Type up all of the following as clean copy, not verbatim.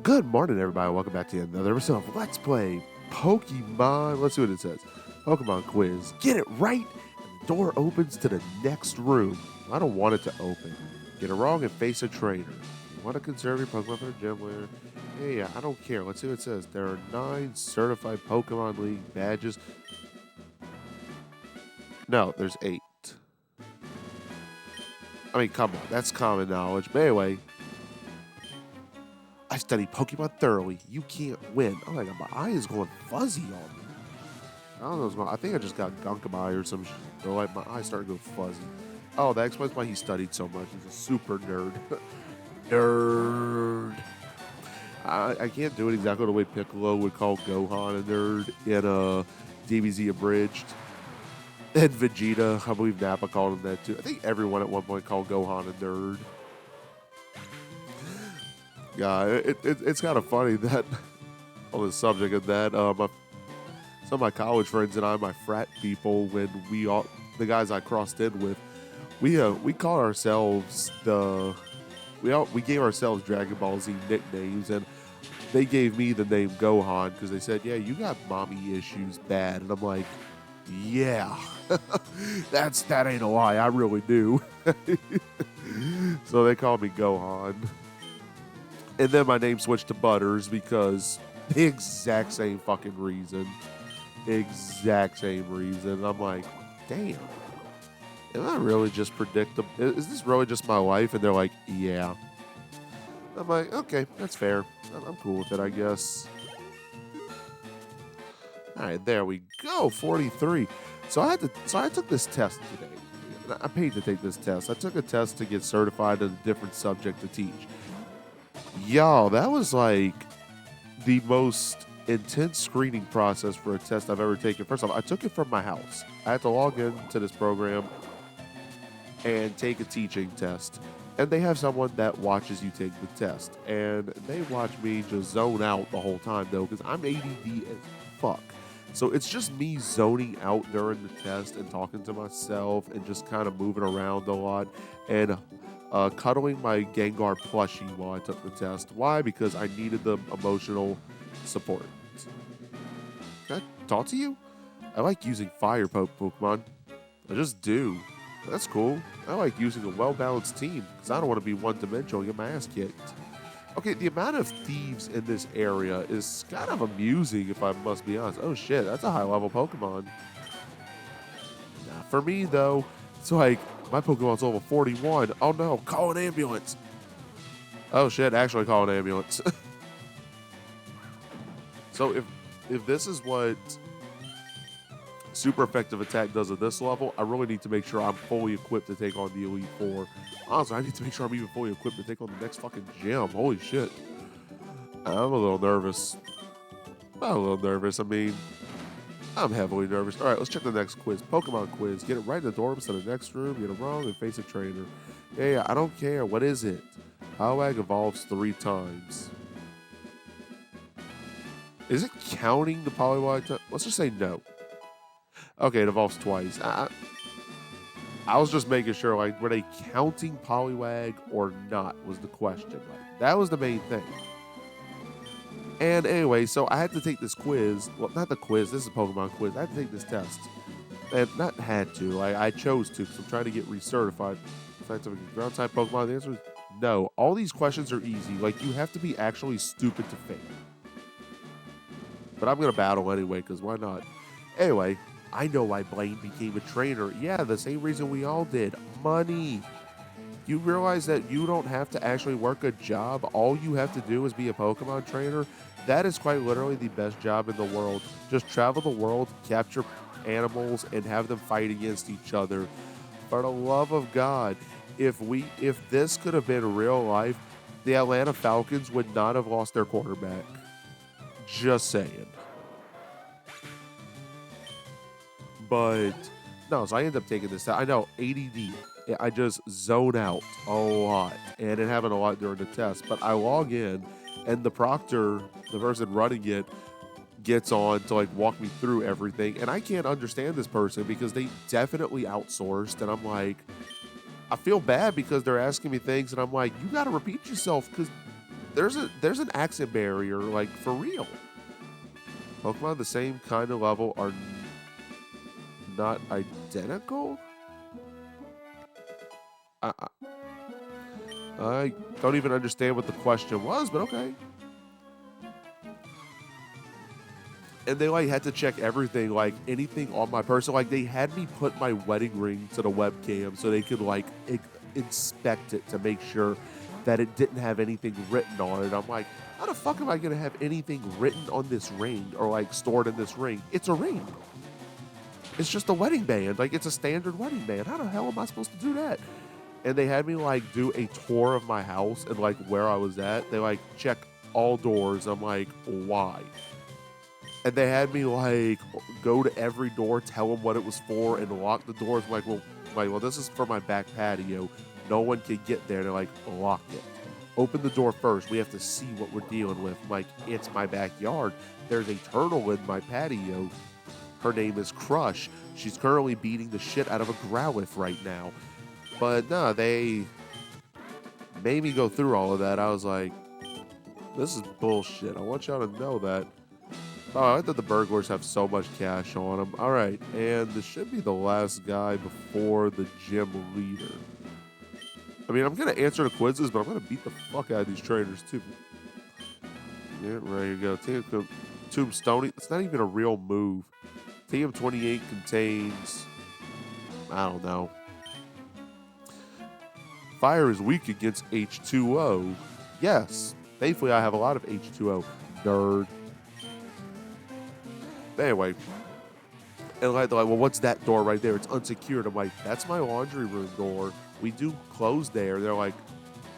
Good morning, everybody. Welcome back to another episode of Let's Play Pokemon. Let's see what it says. Pokemon quiz. Get it right, and the door opens to the next room. I don't want it to open. Get it wrong and face a trainer. You want to conserve your Pokemon for the gym leader? Hey, I don't care. Let's see what it says. There are 9 certified Pokemon League badges. No, there's 8. I mean, come on. That's common knowledge. But anyway, I study Pokemon thoroughly. You can't win. Oh my god, my eye is going fuzzy on me. I don't know what's going on. I think I just got gunk eye or some shit. Or like my eyes started to go fuzzy. Oh, that explains why he studied so much. He's a super nerd. Nerd. I can't do it exactly the way Piccolo would call Gohan a nerd in DBZ Abridged. And Vegeta, I believe Nappa called him that too. I think everyone at one point called Gohan a nerd. Yeah, it's kind of funny that on the subject of that, some of my college friends and I, my frat people, when the guys I crossed in with, we called ourselves we gave ourselves Dragon Ball Z nicknames, and they gave me the name Gohan because they said, "Yeah, you got mommy issues bad," and I'm like, "Yeah, that ain't a lie, I really do." So they called me Gohan. And then my name switched to Butters because the exact same fucking reason. Exact same reason. I'm like, damn. Am I really just predictable? Is this really just my life? And they're like, yeah. I'm like, okay, that's fair. I'm cool with it, I guess. All right, there we go. 43. So I took this test today. I paid to take this test. I took a test to get certified in a different subject to teach. Y'all, that was like the most intense screening process for a test I've ever taken. First off, I took it from my house. I had to log into this program and take a teaching test. And they have someone that watches you take the test. And they watch me just zone out the whole time, though, because I'm ADD as fuck. So it's just me zoning out during the test and talking to myself and just kind of moving around a lot. And cuddling my Gengar plushie while I took the test. Why? Because I needed the emotional support. Can I talk to you? I like using fire Pokemon. I just do. That's cool. I like using a well-balanced team because I don't want to be one-dimensional and get my ass kicked. Okay, the amount of thieves in this area is kind of amusing if I must be honest. Oh shit, that's a high-level Pokemon. Nah, for me, though, it's like, my Pokemon's level 41. Oh no, call an ambulance. Oh shit, actually call an ambulance. So if this is what super effective attack does at this level, I really need to make sure I'm fully equipped to take on the Elite Four. Honestly, I need to make sure I'm even fully equipped to take on the next fucking gym. Holy shit. I'm a little nervous. I mean, I'm heavily nervous. All right, let's check the next quiz. Pokemon quiz. Get it right in the door instead of the next room. Get it wrong and face a trainer. Yeah, I don't care. What is it? Poliwag evolves 3 times. Is it counting the Poliwag? Let's just say no. Okay, it evolves twice. I was just making sure, like, were they counting Poliwag or not was the question. Like, that was the main thing. And anyway, so I had to take this quiz. Well, not the quiz. This is a Pokemon quiz. I had to take this test. And not had to. I chose to because I'm trying to get recertified. Scientific ground type Pokemon. The answer is no. All these questions are easy. Like, you have to be actually stupid to fail. But I'm going to battle anyway because why not? Anyway, I know why Blaine became a trainer. Yeah, the same reason we all did. Money. You realize that you don't have to actually work a job. All you have to do is be a Pokemon trainer. That is quite literally the best job in the world. Just travel the world, capture animals, and have them fight against each other. For the love of God, if this could have been real life, the Atlanta Falcons would not have lost their quarterback. Just saying. But no, so I ended up taking this. I know, ADD. I just zone out a lot, and it happened a lot during the test. But I log in, and the proctor, the person running it, gets on to like walk me through everything, and I can't understand this person because they definitely outsourced. And I'm like, I feel bad because they're asking me things, and I'm like, you got to repeat yourself because there's an accent barrier, like, for real. Pokemon the same kind of level are not identical. I, I I don't even understand what the question was, but okay. And they like had to check everything, like anything on my person. Like they had me put my wedding ring to the webcam so they could like inspect it to make sure that it didn't have anything written on it. I'm like, how the fuck am I gonna have anything written on this ring or like stored in this ring? It's a ring. It's just a wedding band. Like it's a standard wedding band. How the hell am I supposed to do that? And they had me like do a tour of my house and like where I was at. They like check all doors. I'm like, why? And they had me like go to every door, tell them what it was for, and lock the doors. I'm like, well, this is for my back patio. No one can get there. They're like, lock it. Open the door first. We have to see what we're dealing with. I'm like, it's my backyard. There's a turtle in my patio. Her name is Crush. She's currently beating the shit out of a Growlithe right now. But no, they made me go through all of that. I was like, this is bullshit. I want y'all to know that. Oh, I thought the burglars have so much cash on them. All right, and this should be the last guy before the gym leader. I mean, I'm going to answer the quizzes, but I'm going to beat the fuck out of these trainers, too. Yeah, ready to go. Tombstone. It's not even a real move. TM28 contains, I don't know. Fire is weak against H2O. Yes. Thankfully, I have a lot of H2O. Nerd. But anyway. And like, they're like, well, what's that door right there? It's unsecured. I'm like, that's my laundry room door. We do close there. They're like,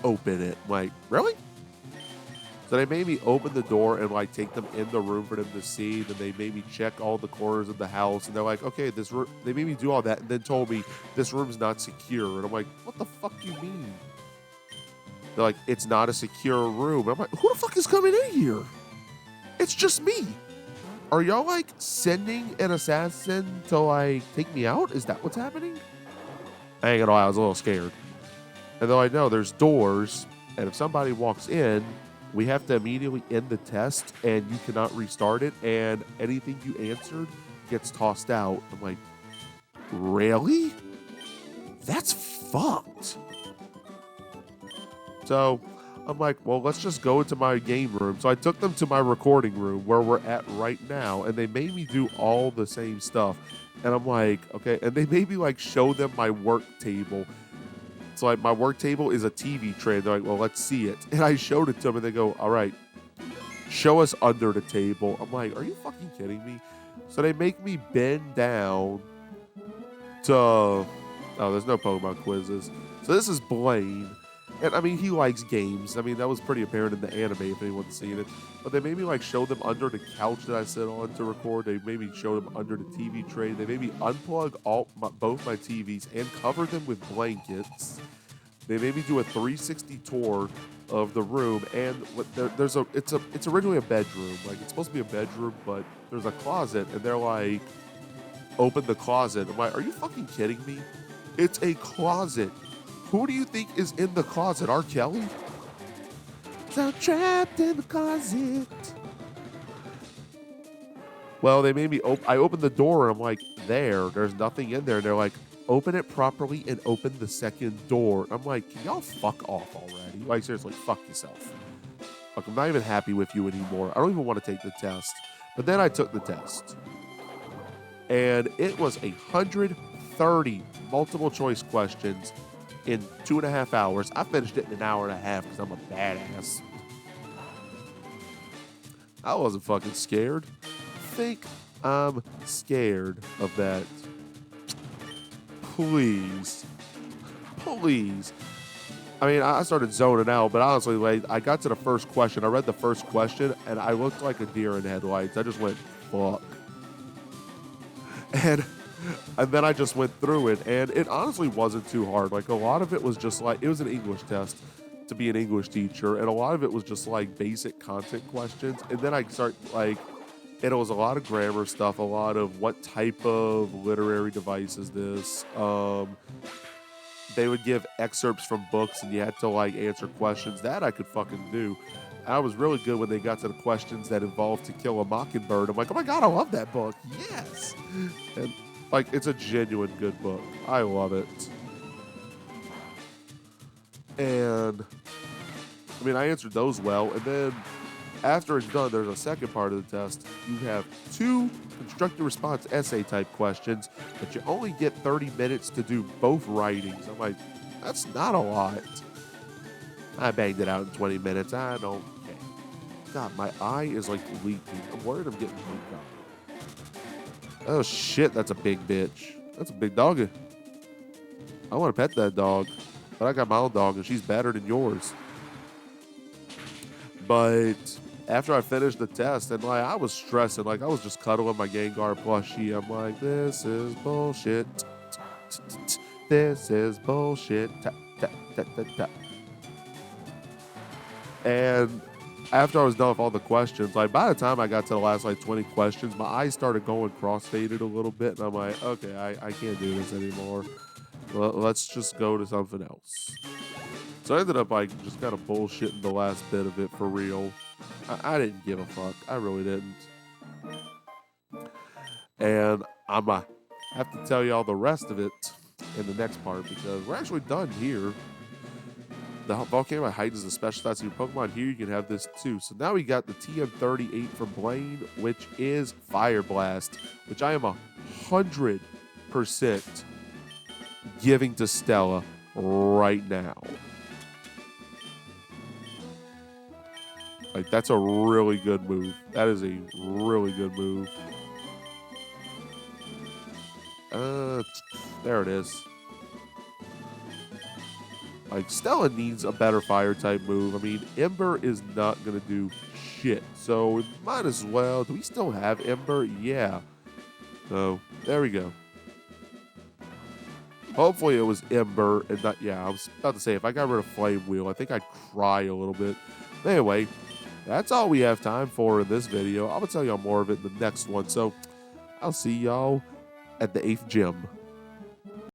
open it. I'm like, really? So they made me open the door and like take them in the room for them to see. Then they made me check all the corners of the house. And they're like, okay, this room. They made me do all that and then told me this room's not secure. And I'm like, what the fuck do you mean? They're like, it's not a secure room. And I'm like, who the fuck is coming in here? It's just me. Are y'all like sending an assassin to like take me out? Is that what's happening? I ain't gonna lie, I was a little scared. And they're like, no, there's doors. And if somebody walks in, we have to immediately end the test and you cannot restart it. And anything you answered gets tossed out. I'm like, really? That's fucked. So I'm like, well, let's just go into my game room. So I took them to my recording room where we're at right now. And they made me do all the same stuff. And I'm like, okay. And they made me like show them my work table. So like my work table is a TV tray. They're like, well, let's see it. And I showed it to them and they go, all right, show us under the table. I'm like, are you fucking kidding me? So they make me bend down to, oh, there's no Pokemon quizzes. So this is Blaine. And I mean, he likes games. I mean, that was pretty apparent in the anime if anyone's seen it. But they made me like show them under the couch that I sit on to record. They made me show them under the TV tray. They made me unplug both my TVs and cover them with blankets. They made me do a 360 tour of the room, and it's originally a bedroom. Like it's supposed to be a bedroom, but there's a closet, and they're like, open the closet. I'm like, are you fucking kidding me? It's a closet. Who do you think is in the closet? R. Kelly? So trapped in the closet. Well, they made me I opened the door and I'm like, there's nothing in there. And they're like, open it properly and open the second door. I'm like, can y'all fuck off already? Like, seriously, fuck yourself. Like, I'm not even happy with you anymore. I don't even want to take the test. But then I took the test. And it was 130 multiple choice questions in 2.5 hours. I finished it in an hour and a half because I'm a badass. I wasn't fucking scared. Think I'm scared of that. Please. Please. I mean, I started zoning out, but honestly, like, I got to the first question. I read the first question, and I looked like a deer in headlights. I just went, fuck. And then I just went through it, and it honestly wasn't too hard. Like, a lot of it was just like, it was an English test to be an English teacher, and a lot of it was just like basic content questions. And then I start like, and it was a lot of grammar stuff, a lot of what type of literary device is this? they would give excerpts from books and you had to like answer questions. That I could fucking do. I was really good when they got to the questions that involved To Kill a Mockingbird. I'm like, oh my God, I love that book. Yes. And like, it's a genuine good book. I love it. And I mean, I answered those well. And then after it's done, there's a second part of the test. You have 2 constructive response essay type questions, but you only get 30 minutes to do both writings. I'm like, that's not a lot. I banged it out in 20 minutes. I don't care. God, my eye is like leaking. I'm worried I'm getting leaked out. Oh shit, that's a big bitch. That's a big dog. I want to pet that dog, but I got my own dog and she's better than yours. But after I finished the test, and like I was stressing, like I was just cuddling my Gengar plushie. I'm like, this is bullshit. This is bullshit. And after I was done with all the questions, like by the time I got to the last like 20 questions, my eyes started going cross-faded a little bit, and I'm like, okay, I can't do this anymore. Let's just go to something else. So I ended up like just kind of bullshitting the last bit of it for real. I didn't give a fuck. I really didn't. And I'm going to have to tell y'all the rest of it in the next part because we're actually done here. The volcano heightens the special stats of your Pokemon. Here you can have this too. So now we got the TM38 from Blaine, which is Fire Blast, which I am 100% giving to Stella right now. Like, that's a really good move. That is a really good move. There it is. Like, Stella needs a better fire type move. I mean, Ember is not going to do shit. So, we might as well. Do we still have Ember? Yeah. So, there we go. Hopefully it was Ember and not, yeah, I was about to say, if I got rid of Flame Wheel, I think I'd cry a little bit. Anyway, that's all we have time for in this video. I'm going to tell y'all more of it in the next one. So, I'll see y'all at the 8th gym.